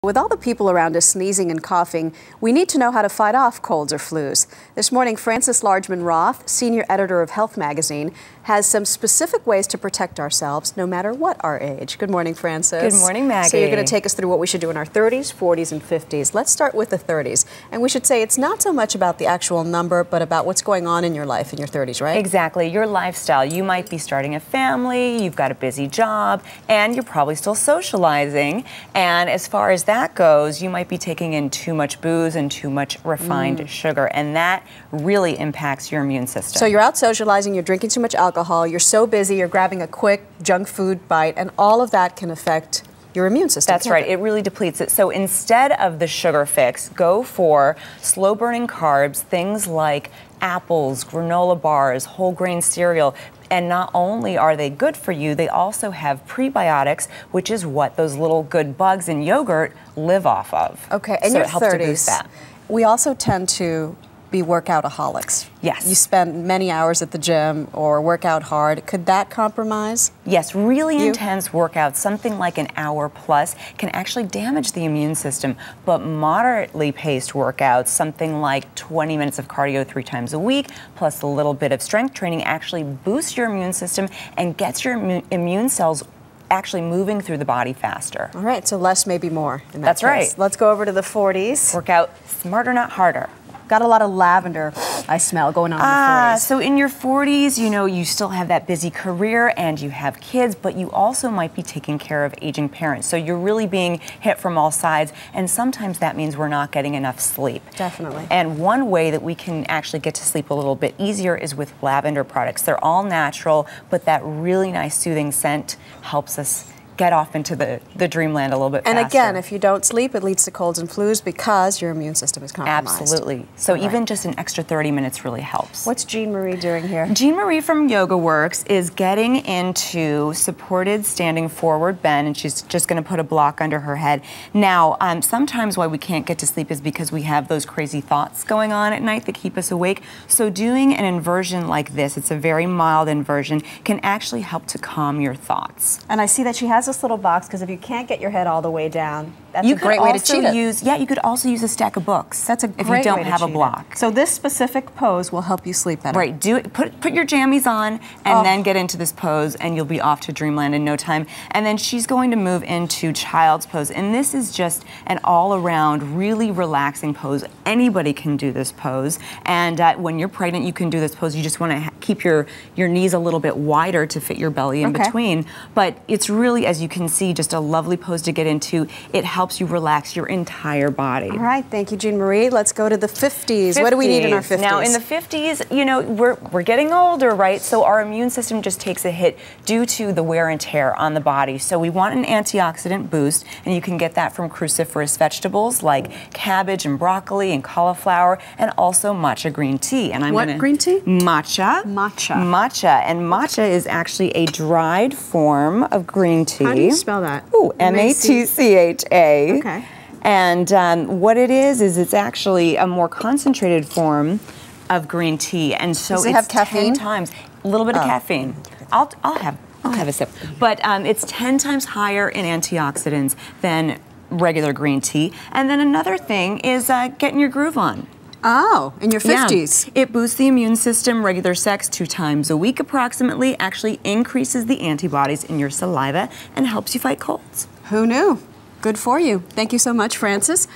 With all the people around us sneezing and coughing, we need to know how to fight off colds or flus. This morning, Frances Largeman-Roth, senior editor of Health magazine, has some specific ways to protect ourselves no matter what our age. Good morning, Frances. Good morning, Maggie. So you're going to take us through what we should do in our 30s, 40s, and 50s. Let's start with the 30s. And we should say it's not so much about the actual number, but about what's going on in your life in your 30s, right? Exactly. Your lifestyle. You might be starting a family, you've got a busy job, and you're probably still socializing. And as far as that goes, you might be taking in too much booze and too much refined sugar, and that really impacts your immune system. So you're out socializing, you're drinking too much alcohol, you're so busy, you're grabbing a quick junk food bite, and all of that can affect your immune system. That's right. It really depletes it. So instead of the sugar fix, go for slow-burning carbs, things like apples, granola bars, whole grain cereal. And not only are they good for you, they also have prebiotics, which is what those little good bugs in yogurt live off of. Okay, in so your it helps 30s, to boost that. We also tend to be workoutaholics. Yes. You spend many hours at the gym or work out hard. Could that compromise? Yes, really intense workouts, something like an hour plus, can actually damage the immune system. But moderately paced workouts, something like 20 minutes of cardio 3 times a week, plus a little bit of strength training, actually boosts your immune system and gets your immune cells actually moving through the body faster. All right, so less may be more in that That's case. right. Let's go over to the 40s. Work out smarter, not harder. Got a lot of lavender, I smell, going on in the 40s. So in your 40s, you know, you still have that busy career and you have kids, but you also might be taking care of aging parents. So you're really being hit from all sides, and sometimes that means we're not getting enough sleep. Definitely. And one way that we can actually get to sleep a little bit easier is with lavender products. They're all natural, but that really nice soothing scent helps us get off into the dreamland a little bit faster. And again, if you don't sleep, it leads to colds and flus because your immune system is compromised. Absolutely. So even just an extra 30 minutes really helps. What's Jean Marie doing here? Jean Marie from Yoga Works is getting into supported standing forward bend, and she's just going to put a block under her head. Now, sometimes why we can't get to sleep is because we have those crazy thoughts going on at night that keep us awake. So doing an inversion like this, it's a very mild inversion, can actually help to calm your thoughts. And I see that she has this little box, because if you can't get your head all the way down, that's a great way to cheat it. Yeah, you could also use a stack of books. That's a great if you don't way to have a cheat block. it. So this specific pose will help you sleep better. Right. Do it. Put your jammies on, and then get into this pose, and you'll be off to dreamland in no time. And then she's going to move into child's pose, and this is just an all-around, really relaxing pose. Anybody can do this pose, and when you're pregnant, you can do this pose. You just want to keep your knees a little bit wider to fit your belly in between. But it's really, as you can see, just a lovely pose to get into. It helps you relax your entire body. All right, thank you, Jean Marie. Let's go to the 50s. What do we need in our 50s? Now, in the 50s, you know, we're getting older, right? So our immune system just takes a hit due to the wear and tear on the body. So we want an antioxidant boost, and you can get that from cruciferous vegetables like cabbage and broccoli and cauliflower, and also matcha green tea. And what green tea? Matcha. Matcha. Matcha. And matcha is actually a dried form of green tea. How do you spell that? Ooh, M-A-T-C-H-A. Okay. And what it is it's actually a more concentrated form of green tea, and so Does it have caffeine? 10 times a little bit of caffeine. I'll have a sip, but it's 10 times higher in antioxidants than regular green tea. And then another thing is getting your groove on. Oh, in your 50s. Yeah. It boosts the immune system. Regular sex 2 times a week approximately actually increases the antibodies in your saliva and helps you fight colds. Who knew? Good for you. Thank you so much, Frances.